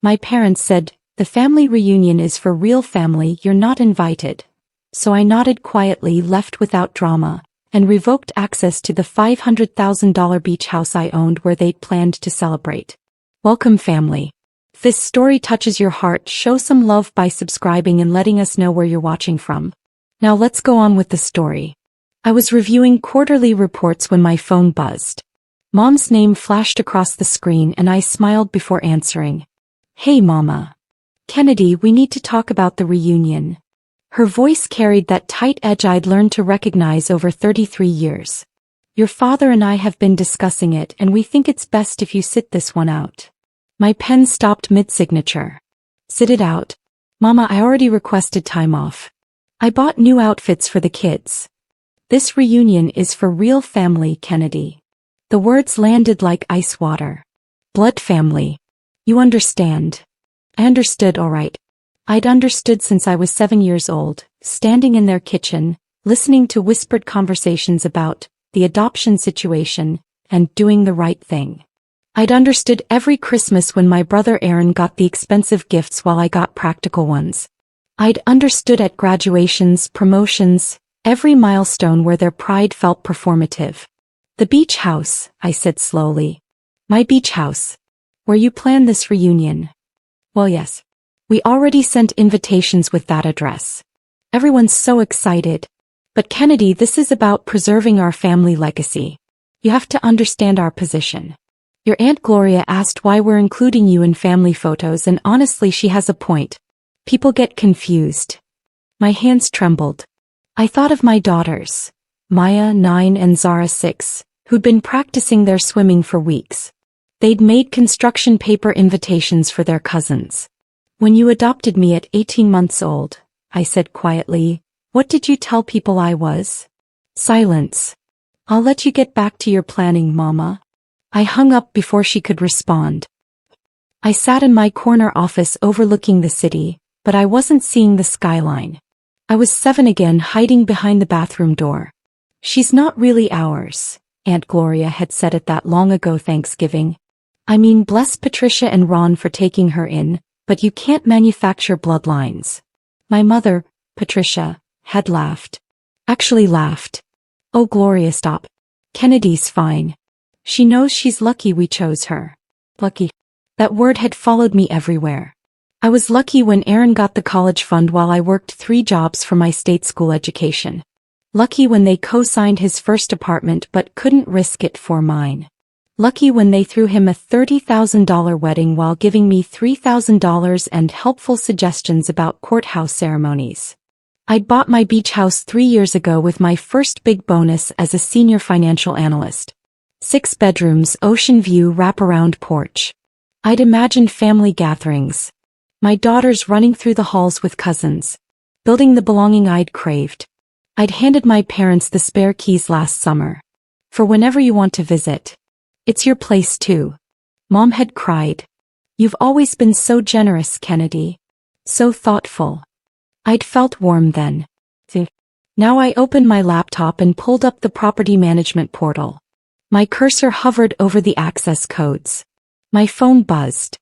My parents said, "The family reunion is for real family, you're not invited." So I nodded quietly, left without drama, and revoked access to the $500,000 beach house I owned where they'd planned to celebrate. Welcome, family. If this story touches your heart, show some love by subscribing and letting us know where you're watching from. Now let's go on with the story. I was reviewing quarterly reports when my phone buzzed. Mom's name flashed across the screen and I smiled before answering. "Hey, Mama. Kennedy, we need to talk about the reunion." Her voice carried that tight edge I'd learned to recognize over 33 years. "Your father and I have been discussing it and we think it's best if you sit this one out." My pen stopped mid-signature. "Sit it out? Mama, I already requested time off. I bought new outfits for the kids. This reunion is for real family, Kennedy." The words landed like ice water. "Blood family. You understand." I understood, all right. I'd understood since I was 7 years old, standing in their kitchen, listening to whispered conversations about the adoption situation and doing the right thing. I'd understood every Christmas when my brother Aaron got the expensive gifts while I got practical ones. I'd understood at graduations, promotions, every milestone where their pride felt performative. "The beach house," I said slowly. "My beach house. Where you plan this reunion." "Well, yes. We already sent invitations with that address. Everyone's so excited. But Kennedy, this is about preserving our family legacy. You have to understand our position. Your Aunt Gloria asked why we're including you in family photos, and honestly she has a point. People get confused." My hands trembled. I thought of my daughters, Maya, 9, and Zara, 6, who'd been practicing their swimming for weeks. They'd made construction paper invitations for their cousins. "When you adopted me at 18 months old," I said quietly, "what did you tell people I was?" Silence. "I'll let you get back to your planning, Mama." I hung up before she could respond. I sat in my corner office overlooking the city, but I wasn't seeing the skyline. I was 7 again, hiding behind the bathroom door. "She's not really ours," Aunt Gloria had said at that long ago Thanksgiving. "I mean, bless Patricia and Ron for taking her in, but you can't manufacture bloodlines." My mother, Patricia, had laughed. Actually laughed. "Oh, Gloria, stop. Kennedy's fine. She knows she's lucky we chose her." Lucky. That word had followed me everywhere. I was lucky when Aaron got the college fund while I worked 3 jobs for my state school education. Lucky when they co-signed his first apartment but couldn't risk it for mine. Lucky when they threw him a $30,000 wedding while giving me $3,000 and helpful suggestions about courthouse ceremonies. I'd bought my beach house 3 years ago with my first big bonus as a senior financial analyst. 6 bedrooms, ocean view, wraparound porch. I'd imagined family gatherings. My daughters running through the halls with cousins. Building the belonging I'd craved. I'd handed my parents the spare keys last summer. "For whenever you want to visit. It's your place too." Mom had cried. "You've always been so generous, Kennedy. So thoughtful." I'd felt warm then. Now I opened my laptop and pulled up the property management portal. My cursor hovered over the access codes. My phone buzzed.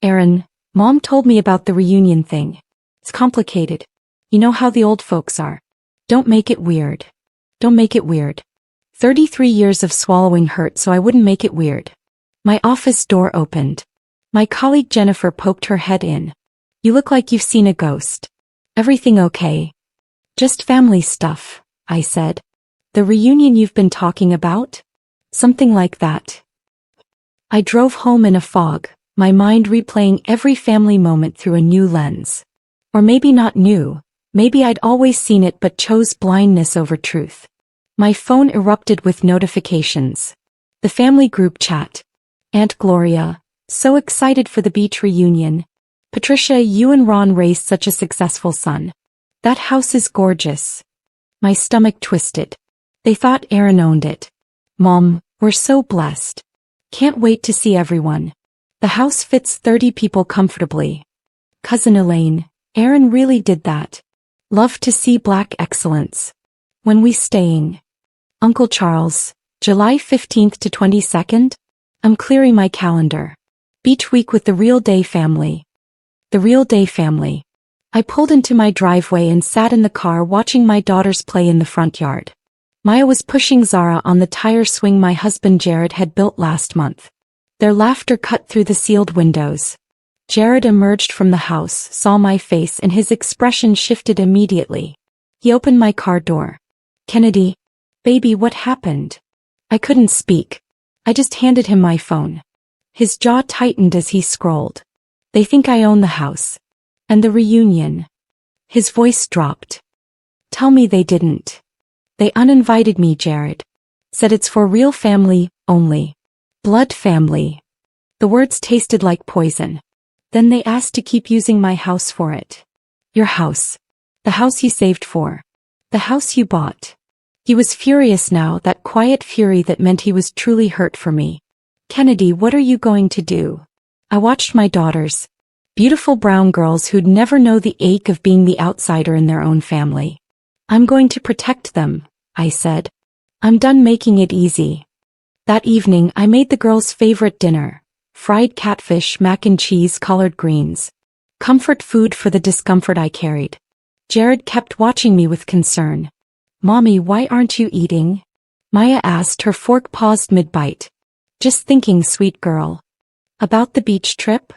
"Aaron, Mom told me about the reunion thing. It's complicated. You know how the old folks are. Don't make it weird. Don't make it weird." 33 years of swallowing hurt so I wouldn't make it weird. My office door opened. My colleague Jennifer poked her head in. "You look like you've seen a ghost. Everything okay?" "Just family stuff," I said. "The reunion you've been talking about?" "Something like that." I drove home in a fog, my mind replaying every family moment through a new lens. Or maybe not new, maybe I'd always seen it but chose blindness over truth. My phone erupted with notifications. The family group chat. "Aunt Gloria, so excited for the beach reunion. Patricia, you and Ron raised such a successful son. That house is gorgeous." My stomach twisted. They thought Aaron owned it. "Mom, we're so blessed. Can't wait to see everyone. The house fits 30 people comfortably." "Cousin Elaine, Aaron really did that. Love to see black excellence. When we staying?" "Uncle Charles, July 15th to 22nd? I'm clearing my calendar. Beach week with the Real Day family. The real day family. I pulled into my driveway and sat in the car watching my daughters play in the front yard. Maya was pushing Zara on the tire swing my husband Jared had built last month. Their laughter cut through the sealed windows. Jared emerged from the house, saw my face, and his expression shifted immediately. He opened my car door. "Kennedy, baby, what happened?" I couldn't speak. I just handed him my phone. His jaw tightened as he scrolled. "They think I own the house. And the reunion." His voice dropped. "Tell me they didn't. They uninvited me, Jared. Said it's for real family only. Blood family." The words tasted like poison. Then they asked to keep using my house for it. "Your house. The house you saved for. The house you bought." He was furious now, that quiet fury that meant he was truly hurt for me. "Kennedy, what are you going to do?" I watched my daughters. Beautiful brown girls who'd never know the ache of being the outsider in their own family. "I'm going to protect them," I said. "I'm done making it easy." That evening I made the girls' favorite dinner. Fried catfish, mac and cheese, collard greens. Comfort food for the discomfort I carried. Jared kept watching me with concern. "Mommy, why aren't you eating?" Maya asked, her fork paused mid-bite. "Just thinking, sweet girl." "About the beach trip?"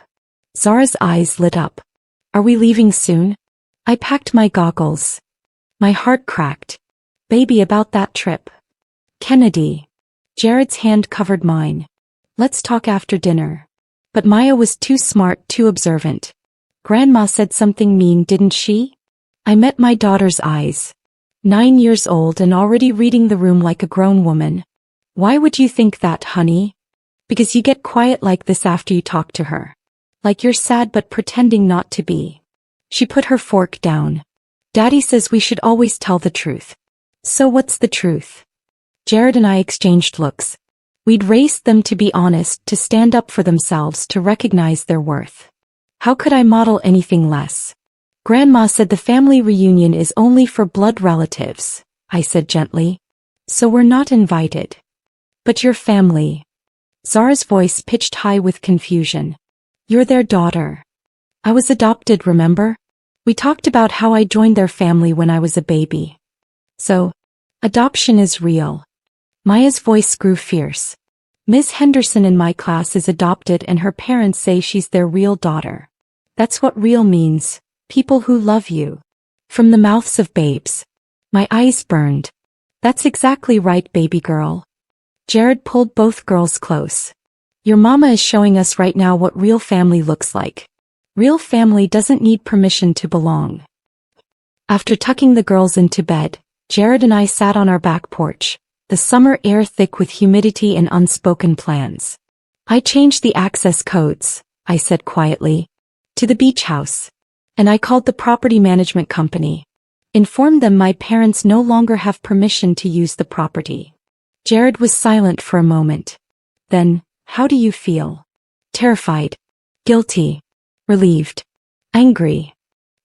Zara's eyes lit up. "Are we leaving soon?" I packed my goggles. My heart cracked. "Baby, about that trip." "Kennedy." Jared's hand covered mine. "Let's talk after dinner." But Maya was too smart, too observant. "Grandma said something mean, didn't she?" I met my daughter's eyes. 9 years old and already reading the room like a grown woman. "Why would you think that, honey?" "Because you get quiet like this after you talk to her. Like you're sad but pretending not to be." She put her fork down. "Daddy says we should always tell the truth." "So what's the truth?" Jared and I exchanged looks. We'd raised them to be honest, to stand up for themselves, to recognize their worth. How could I model anything less? "Grandma said the family reunion is only for blood relatives," I said gently. "So we're not invited." "But your family." Zara's voice pitched high with confusion. "You're their daughter." "I was adopted, remember? We talked about how I joined their family when I was a baby." "So, adoption is real." Maya's voice grew fierce. "Miss Henderson in my class is adopted and her parents say she's their real daughter. That's what real means, people who love you." From the mouths of babes. My eyes burned. "That's exactly right, baby girl." Jared pulled both girls close. "Your mama is showing us right now what real family looks like. Real family doesn't need permission to belong." After tucking the girls into bed, Jared and I sat on our back porch, the summer air thick with humidity and unspoken plans. "I changed the access codes," I said quietly, "to the beach house. And I called the property management company. Informed them my parents no longer have permission to use the property." Jared was silent for a moment. Then, "How do you feel?" "Terrified. Guilty. Relieved. Angry."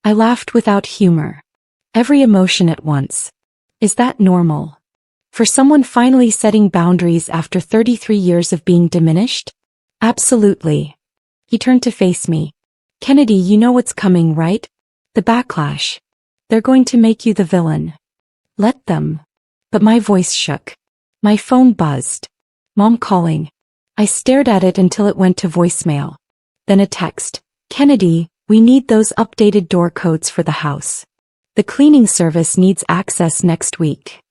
I laughed without humor. Every emotion at once. Is that normal? For someone finally setting boundaries after 33 years of being diminished? Absolutely. He turned to face me. "Kennedy, you know what's coming, right? The backlash. They're going to make you the villain." "Let them." But my voice shook. My phone buzzed. "Mom calling." I stared at it until it went to voicemail. Then a text. "Kennedy, we need those updated door codes for the house. The cleaning service needs access next week."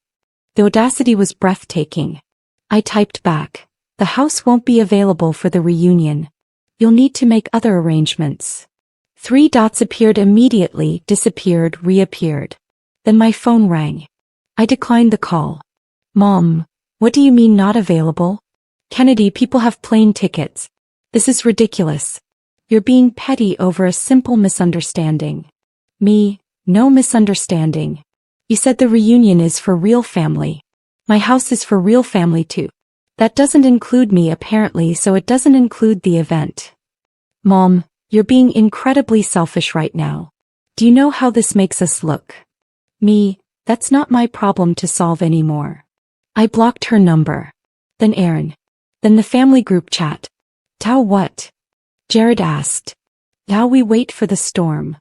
The audacity was breathtaking. I typed back. "The house won't be available for the reunion. You'll need to make other arrangements." 3 dots appeared immediately, disappeared, reappeared. Then my phone rang. I declined the call. "Mom, what do you mean not available?" "Kennedy, people have plane tickets. This is ridiculous. You're being petty over a simple misunderstanding." "Me? No misunderstanding. You said the reunion is for real family. My house is for real family too. That doesn't include me apparently, so it doesn't include the event." "Mom, you're being incredibly selfish right now. Do you know how this makes us look?" "Me, that's not my problem to solve anymore." I blocked her number. Then Aaron. Then the family group chat. "Tao what?" Jared asked. Now we wait for the storm.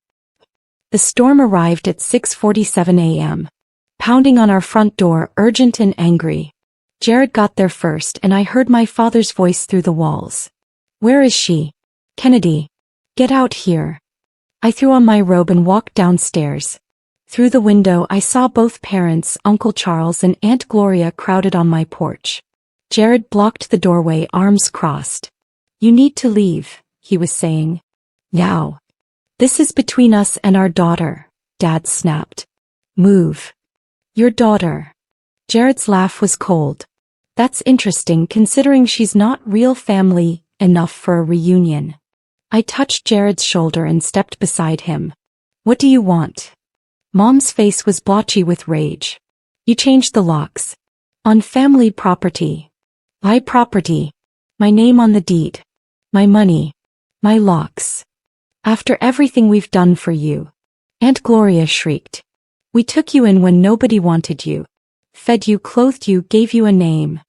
The storm arrived at 6:47 a.m. Pounding on our front door, urgent and angry. Jared got there first and I heard my father's voice through the walls. Where is she? Kennedy. Get out here. I threw on my robe and walked downstairs. Through the window I saw both parents, Uncle Charles and Aunt Gloria, crowded on my porch. Jared blocked the doorway, arms crossed. You need to leave, he was saying. Now. This is between us and our daughter, Dad snapped. Move. Your daughter. Jared's laugh was cold. That's interesting considering she's not real family enough for a reunion. I touched Jared's shoulder and stepped beside him. What do you want? Mom's face was blotchy with rage. You changed the locks. On family property. My property. My name on the deed. My money. My locks. After everything we've done for you. Aunt Gloria shrieked. We took you in when nobody wanted you. Fed you, clothed you, gave you a name.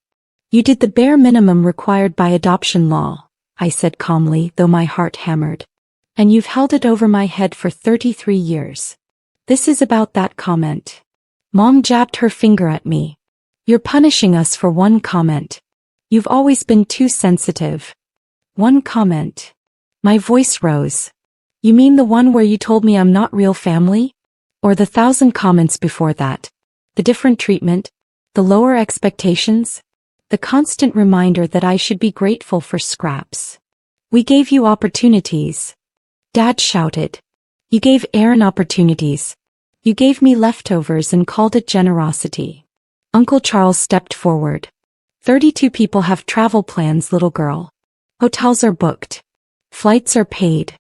You did the bare minimum required by adoption law, I said calmly, though my heart hammered. And you've held it over my head for 33 years. This is about that comment. Mom jabbed her finger at me. You're punishing us for one comment. You've always been too sensitive. One comment. My voice rose. You mean the one where you told me I'm not real family? Or the 1,000 comments before that? The different treatment? The lower expectations? The constant reminder that I should be grateful for scraps. We gave you opportunities. Dad shouted. You gave Aaron opportunities. You gave me leftovers and called it generosity. Uncle Charles stepped forward. 32 people have travel plans, little girl. Hotels are booked. Flights are paid.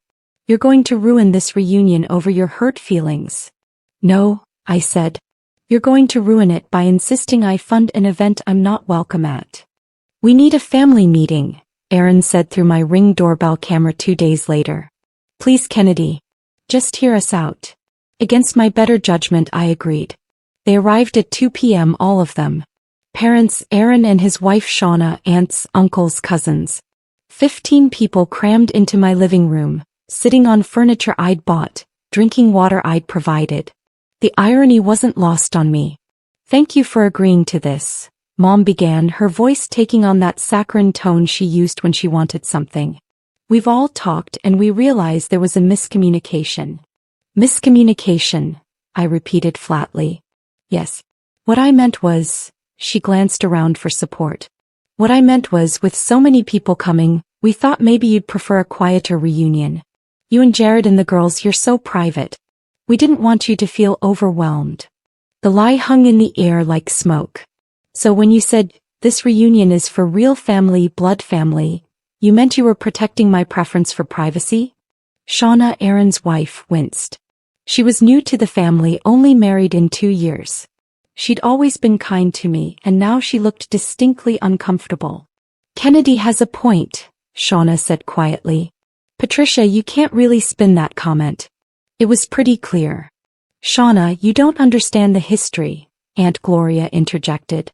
You're going to ruin this reunion over your hurt feelings. No, I said. You're going to ruin it by insisting I fund an event I'm not welcome at. We need a family meeting, Aaron said through my Ring doorbell camera 2 days later. Please, Kennedy. Just hear us out. Against my better judgment, I agreed. They arrived at 2 p.m., all of them. Parents, Aaron and his wife Shauna, aunts, uncles, cousins. 15 people crammed into my living room, sitting on furniture I'd bought, drinking water I'd provided. The irony wasn't lost on me. Thank you for agreeing to this, Mom began, her voice taking on that saccharine tone she used when she wanted something. We've all talked and we realized there was a miscommunication. Miscommunication, I repeated flatly. Yes. What I meant was, she glanced around for support. What I meant was, with so many people coming, we thought maybe you'd prefer a quieter reunion. You and Jared and the girls, you're so private. We didn't want you to feel overwhelmed. The lie hung in the air like smoke. So when you said, this reunion is for real family, blood family, you meant you were protecting my preference for privacy? Shauna, Aaron's wife, winced. She was new to the family, only married in 2 years. She'd always been kind to me, and now she looked distinctly uncomfortable. Kennedy has a point, Shauna said quietly. Patricia, you can't really spin that comment. It was pretty clear. Shauna, you don't understand the history, Aunt Gloria interjected.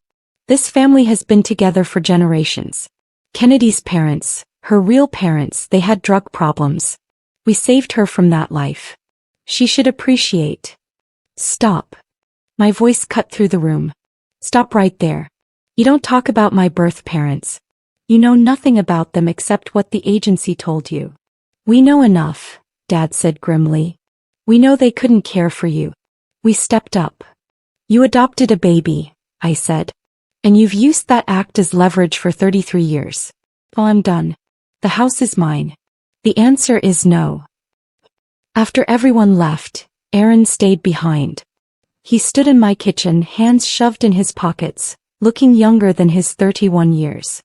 This family has been together for generations. Kennedy's parents, her real parents, they had drug problems. We saved her from that life. She should appreciate. Stop. My voice cut through the room. Stop right there. You don't talk about my birth parents. You know nothing about them except what the agency told you. We know enough, Dad said grimly. We know they couldn't care for you. We stepped up. You adopted a baby, I said. And you've used that act as leverage for 33 years. Well, I'm done. The house is mine. The answer is no. After everyone left, Aaron stayed behind. He stood in my kitchen, hands shoved in his pockets, looking younger than his 31 years.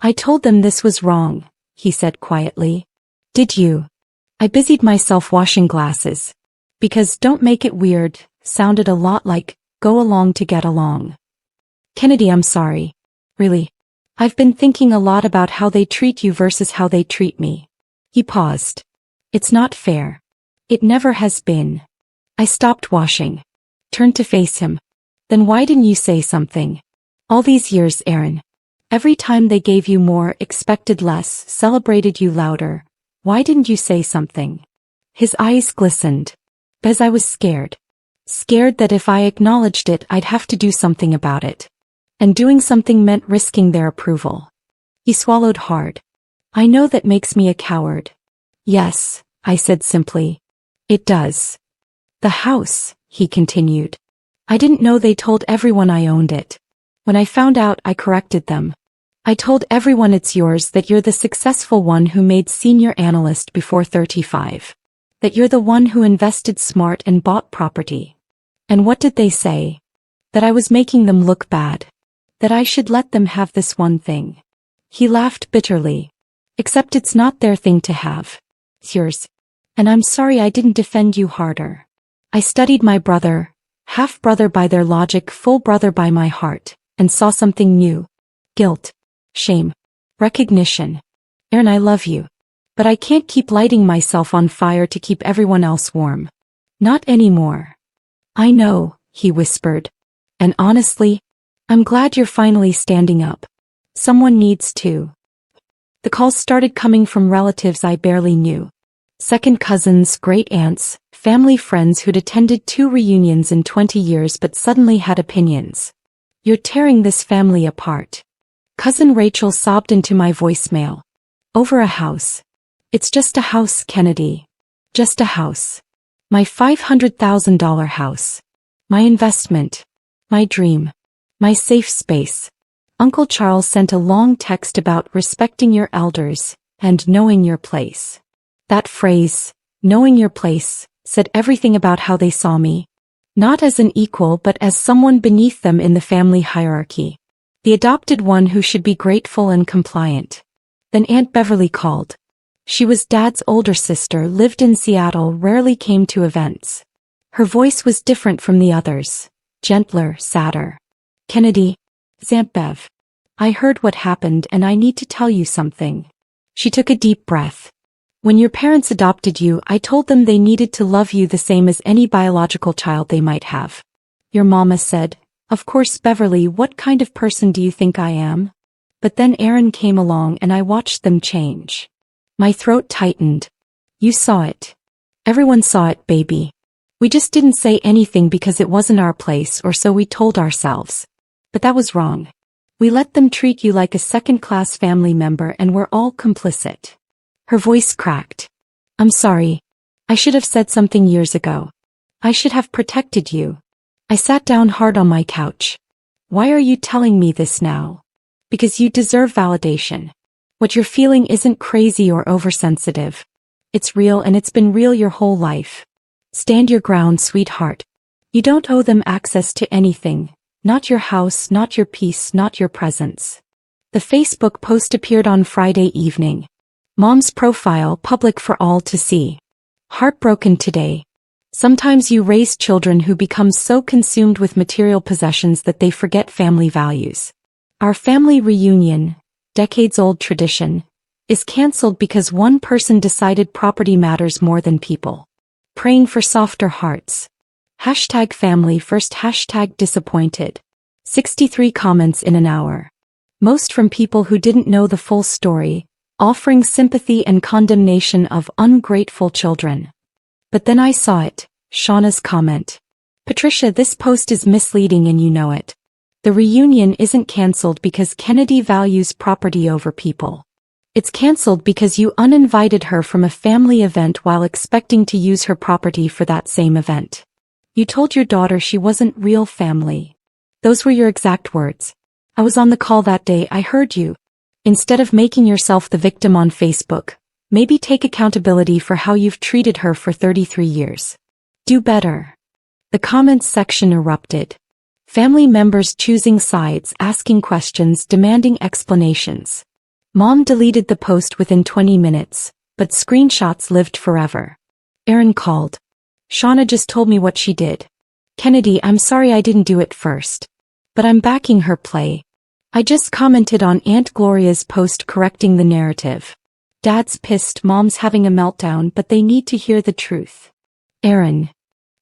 I told them this was wrong, he said quietly. Did you? I busied myself washing glasses. Because don't make it weird sounded a lot like, go along to get along. Kennedy, I'm sorry. Really. I've been thinking a lot about how they treat you versus how they treat me. He paused. It's not fair. It never has been. I stopped washing. Turned to face him. Then why didn't you say something? All these years, Aaron. Every time they gave you more, expected less, celebrated you louder. Why didn't you say something? His eyes glistened. Because I was scared. Scared that if I acknowledged it, I'd have to do something about it. And doing something meant risking their approval. He swallowed hard. I know that makes me a coward. Yes, I said simply. It does. The house, he continued. I didn't know they told everyone I owned it. When I found out, I corrected them. I told everyone it's yours, that you're the successful one who made senior analyst before 35. That you're the one who invested smart and bought property. And what did they say? That I was making them look bad. That I should let them have this one thing. He laughed bitterly. Except it's not their thing to have. It's yours. And I'm sorry I didn't defend you harder. I studied my brother, half-brother by their logic, full brother by my heart, and saw something new. Guilt. Shame. Recognition. Aaron, I love you. But I can't keep lighting myself on fire to keep everyone else warm. Not anymore. I know, he whispered. And honestly, I'm glad you're finally standing up. Someone needs to. The calls started coming from relatives I barely knew. Second cousins, great aunts, family friends who'd attended 2 reunions in 20 years but suddenly had opinions. You're tearing this family apart. Cousin Rachel sobbed into my voicemail. Over a house. It's just a house, Kennedy. Just a house. My $500,000 house. My investment. My dream. My safe space. Uncle Charles sent a long text about respecting your elders and knowing your place. That phrase, knowing your place, said everything about how they saw me. Not as an equal but as someone beneath them in the family hierarchy. The adopted one who should be grateful and compliant. Then Aunt Beverly called. She was Dad's older sister, lived in Seattle, rarely came to events. Her voice was different from the others. Gentler, sadder. Kennedy. Aunt Bev. I heard what happened and I need to tell you something. She took a deep breath. When your parents adopted you, I told them they needed to love you the same as any biological child they might have. Your mama said, of course, Beverly, what kind of person do you think I am? But then Aaron came along and I watched them change. My throat tightened. You saw it. Everyone saw it, baby. We just didn't say anything because it wasn't our place, or so we told ourselves. But that was wrong. We let them treat you like a second-class family member and we're all complicit. Her voice cracked. I'm sorry. I should have said something years ago. I should have protected you. I sat down hard on my couch. Why are you telling me this now? Because you deserve validation. What you're feeling isn't crazy or oversensitive. It's real, and it's been real your whole life. Stand your ground, sweetheart. You don't owe them access to anything. Not your house, not your peace, not your presence. The Facebook post appeared on Friday evening. Mom's profile public for all to see. Heartbroken today. Sometimes you raise children who become so consumed with material possessions that they forget family values. Our family reunion, decades-old tradition, is cancelled because one person decided property matters more than people. Praying for softer hearts. #family first #disappointed. 63 comments in an hour. Most from people who didn't know the full story, offering sympathy and condemnation of ungrateful children. But then I saw it, Shauna's comment. Patricia, this post is misleading and you know it. The reunion isn't cancelled because Kennedy values property over people. It's cancelled because you uninvited her from a family event while expecting to use her property for that same event. You told your daughter she wasn't real family. Those were your exact words. I was on the call that day, I heard you. Instead of making yourself the victim on Facebook, maybe take accountability for how you've treated her for 33 years. Do better. The comments section erupted. Family members choosing sides, asking questions, demanding explanations. Mom deleted the post within 20 minutes, but screenshots lived forever. Aaron called. Shauna just told me what she did. Kennedy, I'm sorry I didn't do it first. But I'm backing her play. I just commented on Aunt Gloria's post correcting the narrative. Dad's pissed, Mom's having a meltdown, but they need to hear the truth. Aaron.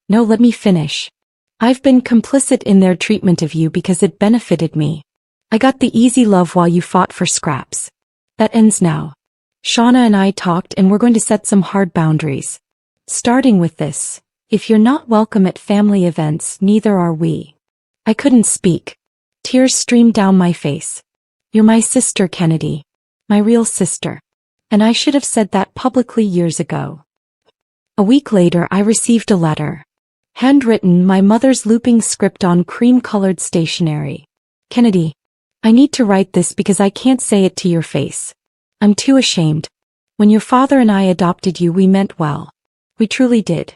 No, let me finish. I've been complicit in their treatment of you because it benefited me. I got the easy love while you fought for scraps. That ends now. Shauna and I talked and we're going to set some hard boundaries. Starting with this. If you're not welcome at family events, neither are we. I couldn't speak. Tears streamed down my face. You're my sister, Kennedy. My real sister. And I should have said that publicly years ago. A week later I received a letter. Handwritten, my mother's looping script on cream-colored stationery. Kennedy, I need to write this because I can't say it to your face. I'm too ashamed. When your father and I adopted you, we meant well. We truly did.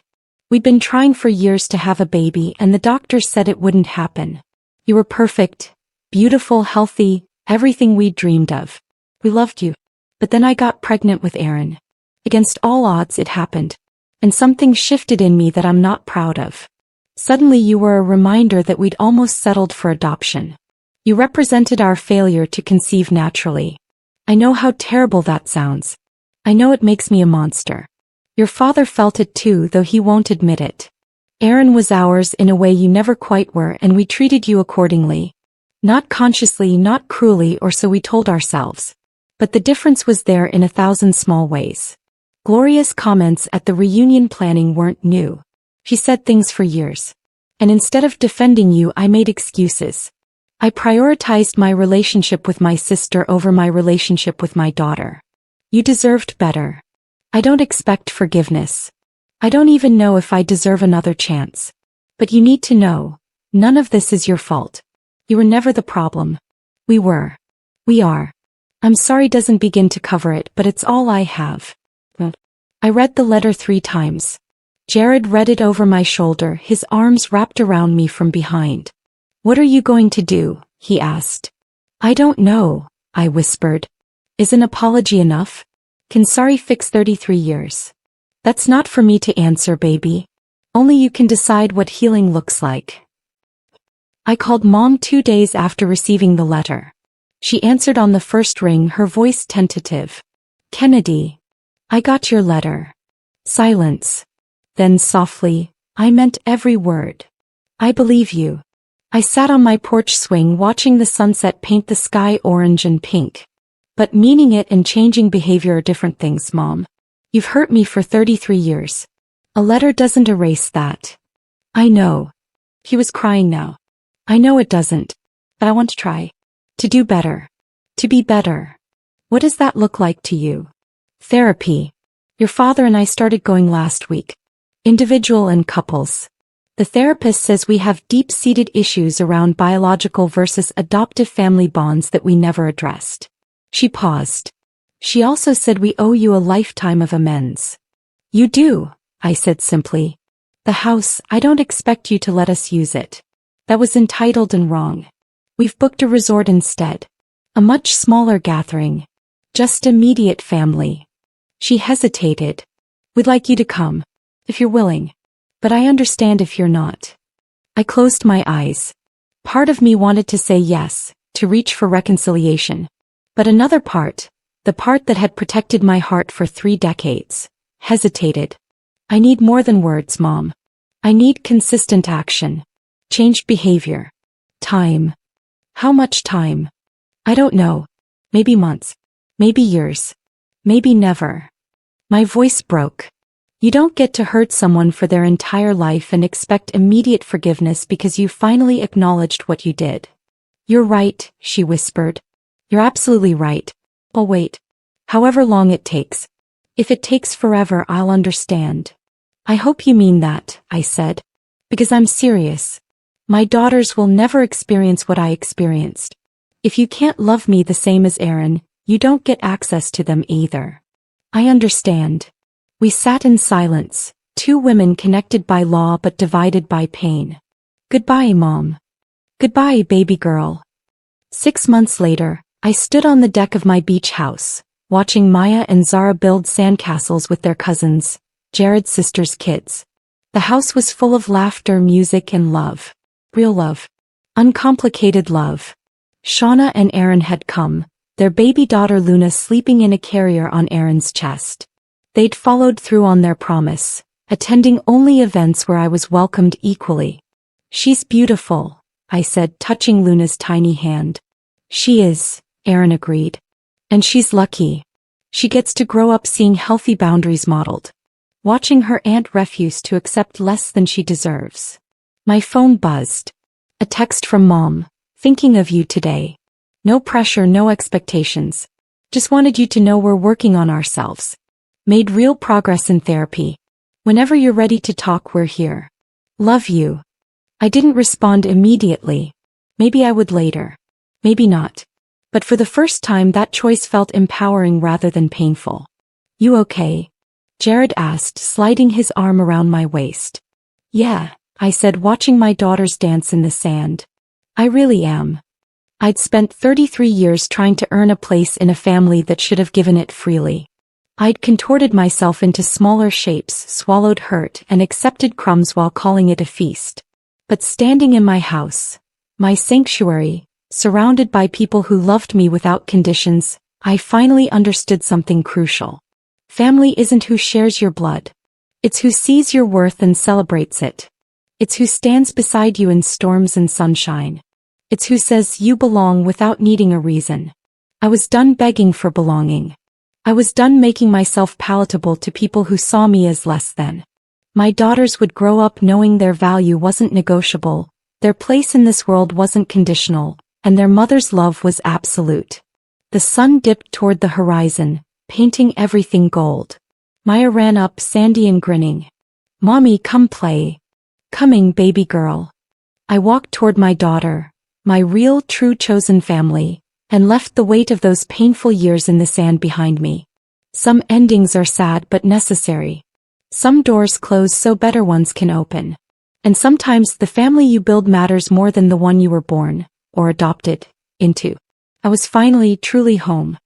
We'd been trying for years to have a baby and the doctors said it wouldn't happen. You were perfect, beautiful, healthy, everything we'd dreamed of. We loved you. But then I got pregnant with Aaron. Against all odds it happened. And something shifted in me that I'm not proud of. Suddenly you were a reminder that we'd almost settled for adoption. You represented our failure to conceive naturally. I know how terrible that sounds. I know it makes me a monster. Your father felt it too, though he won't admit it. Aaron was ours in a way you never quite were, and we treated you accordingly. Not consciously, not cruelly, or so we told ourselves. But the difference was there in 1,000 small ways. Gloria's comments at the reunion planning weren't new. She said things for years. And instead of defending you, I made excuses. I prioritized my relationship with my sister over my relationship with my daughter. You deserved better. I don't expect forgiveness. I don't even know if I deserve another chance. But you need to know, none of this is your fault. You were never the problem. We were. We are. I'm sorry doesn't begin to cover it, but it's all I have. I read the letter 3 times. Jared read it over my shoulder, his arms wrapped around me from behind. What are you going to do? He asked. I don't know, I whispered. Is an apology enough? Can sorry fix 33 years? That's not for me to answer, baby. Only you can decide what healing looks like. I called Mom 2 days after receiving the letter. She answered on the first ring, her voice tentative. Kennedy. I got your letter. Silence. Then softly, I meant every word. I believe you. I sat on my porch swing watching the sunset paint the sky orange and pink. But meaning it and changing behavior are different things, Mom. You've hurt me for 33 years. A letter doesn't erase that. I know. He was crying now. I know it doesn't. But I want to try. To do better. To be better. What does that look like to you? Therapy. Your father and I started going last week. Individual and couples. The therapist says we have deep-seated issues around biological versus adoptive family bonds that we never addressed. She paused. She also said we owe you a lifetime of amends. You do, I said simply. The house, I don't expect you to let us use it. That was entitled and wrong. We've booked a resort instead. A much smaller gathering. Just immediate family. She hesitated. We'd like you to come. If you're willing. But I understand if you're not. I closed my eyes. Part of me wanted to say yes, to reach for reconciliation. But another part, the part that had protected my heart for 3 decades, hesitated. I need more than words, Mom. I need consistent action. Changed behavior. Time. How much time? I don't know. Maybe months. Maybe years. Maybe never. My voice broke. You don't get to hurt someone for their entire life and expect immediate forgiveness because you finally acknowledged what you did. You're right, she whispered. You're absolutely right. I'll wait. However long it takes. If it takes forever, I'll understand. I hope you mean that, I said. Because I'm serious. My daughters will never experience what I experienced. If you can't love me the same as Aaron, you don't get access to them either. I understand. We sat in silence, 2 women connected by law but divided by pain. Goodbye, Mom. Goodbye, baby girl. 6 months later, I stood on the deck of my beach house, watching Maya and Zara build sandcastles with their cousins, Jared's sister's kids. The house was full of laughter, music, and love. Real love. Uncomplicated love. Shauna and Aaron had come, their baby daughter Luna sleeping in a carrier on Aaron's chest. They'd followed through on their promise, attending only events where I was welcomed equally. She's beautiful, I said, touching Luna's tiny hand. She is, Aaron agreed. And she's lucky. She gets to grow up seeing healthy boundaries modeled. Watching her aunt refuse to accept less than she deserves. My phone buzzed. A text from Mom. Thinking of you today. No pressure, no expectations. Just wanted you to know we're working on ourselves. Made real progress in therapy. Whenever you're ready to talk, we're here. Love you. I didn't respond immediately. Maybe I would later. Maybe not. But for the first time that choice felt empowering rather than painful. You okay? Jared asked, sliding his arm around my waist. Yeah, I said, watching my daughters dance in the sand. I really am. I'd spent 33 years trying to earn a place in a family that should have given it freely. I'd contorted myself into smaller shapes, swallowed hurt, and accepted crumbs while calling it a feast. But standing in my house, my sanctuary, surrounded by people who loved me without conditions, I finally understood something crucial. Family isn't who shares your blood. It's who sees your worth and celebrates it. It's who stands beside you in storms and sunshine. It's who says you belong without needing a reason. I was done begging for belonging. I was done making myself palatable to people who saw me as less than. My daughters would grow up knowing their value wasn't negotiable, their place in this world wasn't conditional, and their mother's love was absolute. The sun dipped toward the horizon, painting everything gold. Maya ran up, sandy and grinning. Mommy, come play. Coming, baby girl. I walked toward my daughter, my real, true chosen family, and left the weight of those painful years in the sand behind me. Some endings are sad but necessary. Some doors close so better ones can open. And sometimes the family you build matters more than the one you were born, or adopted, into. I was finally truly home.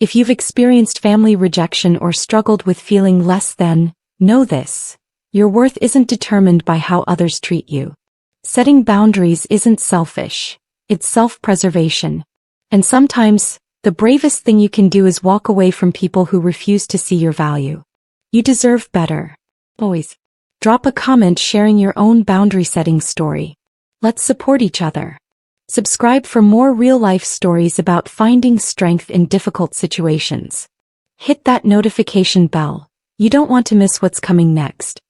If you've experienced family rejection or struggled with feeling less than, know this. Your worth isn't determined by how others treat you. Setting boundaries isn't selfish. It's self-preservation. And sometimes, the bravest thing you can do is walk away from people who refuse to see your value. You deserve better. Always. Drop a comment sharing your own boundary-setting story. Let's support each other. Subscribe for more real-life stories about finding strength in difficult situations. Hit that notification bell. You don't want to miss what's coming next.